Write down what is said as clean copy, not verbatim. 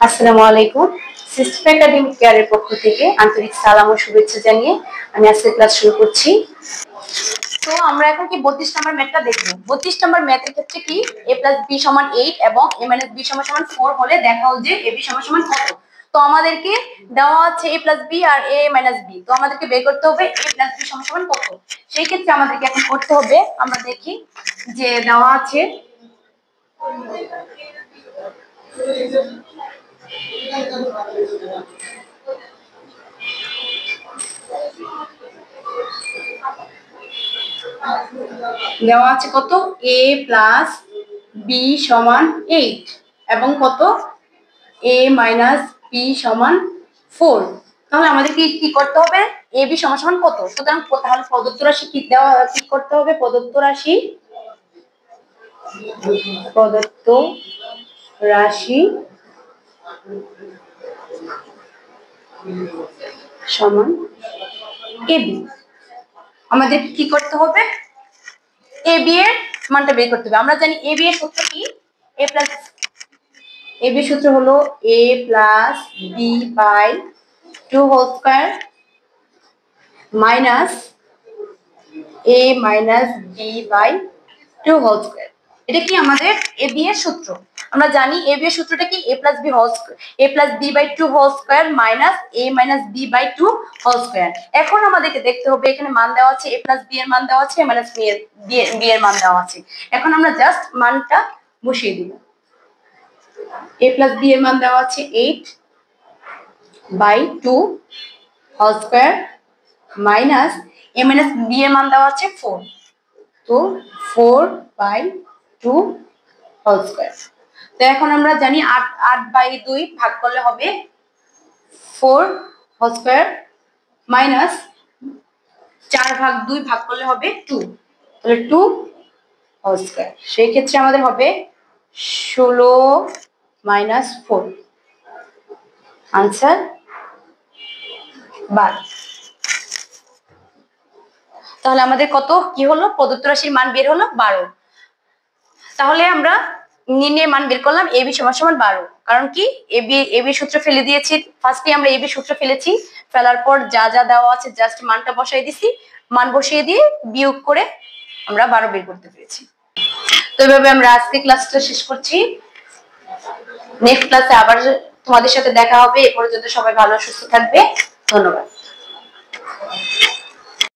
আসসালামু আলাইকুম। System academic কেয়ারের পক্ষ থেকে আন্তরিক সালাম ও শুভেচ্ছা জানিয়ে আমি আজকে ক্লাস শুরু করছি। তো আমরা এখন কি 32 নম্বর ম্যাথটা দেখব। 32 নম্বর ম্যাথের ক্ষেত্রে কি a + b = 8 এবং a - b = 4 হলে দেখাও যে ab = কত। তো আমাদেরকে দেওয়া আছে a + b R a - b। তো আমাদেরকে বের করতে হবে a + b = কত। সেই ক্ষেত্রে আমাদেরকে এখন করতে হবে, আমরা দেখি যে দেওয়া আছে দেওয়া আছে কত a + b = 8 এবং কত a - b = 4। তাহলে আমাদেরকে কি করতে হবে, ab = কত। সুতরাং তাহলে প্রদত্ত রাশি কি দেওয়া কি করতে হবে, প্রদত্ত রাশি সমান ab। আমাদের কি করতে হবে, ab এর মানটা বের করতে হবে। আমরা জানি ab এর সূত্র কি, ab এর সূত্র হলো a + b/2 whole square minus a - b/2 whole square. এটা কি আমাদের ab এর সূত্র। আমরা জানি ab এর সূত্রটা কি a + b whole square, a + b/2 whole square minus a - b/2 whole square. এখন আমাদেরকে দেখতে হবে এখানে মান দেওয়া আছে, a + b এর মান দেওয়া আছে, a - b এর মান দেওয়া আছে। এখন আমরা জাস্ট মানটা বসিয়ে দিব। a + b এর মান দেওয়া আছে 8/2 whole square minus a - b এর মান দেওয়া আছে 4। তো 4/2 হোল স্কয়ার। তো এখন আমরা জানি 8/2 ভাগ করলে হবে 4 হোল স্কয়ার মাইনাস 4/2 ভাগ করলে হবে 2, তাহলে 2 হোল স্কয়ার। সেই ক্ষেত্রে আমাদের হবে 16 - 4, आंसर 12। তাহলে আমাদের কত কি হলো, প্রদত্ত রাশির মান বের হলো 12। তাহলে আমরা নির্ণয়ের মান বের করলাম ab = 12। কারণ কি ab সূত্র ফেলে দিয়েছি, ফার্স্টে আমরা ab সূত্র ফেলেছি, ফেলার পর যা যা দেওয়া আছে জাস্ট মানটা বসাই দিছি, মান বসিয়ে দিয়ে বিয়োগ করে আমরা 12 বের করতে পেরেছি। তো এইভাবে আমরা আজকে ক্লাসটা শেষ করছি। নেক্সট ক্লাসে আবার তোমাদের সাথে দেখা হবে। এ পর্যন্ত সবাই ভালো সুস্থ থাকবে। ধন্যবাদ।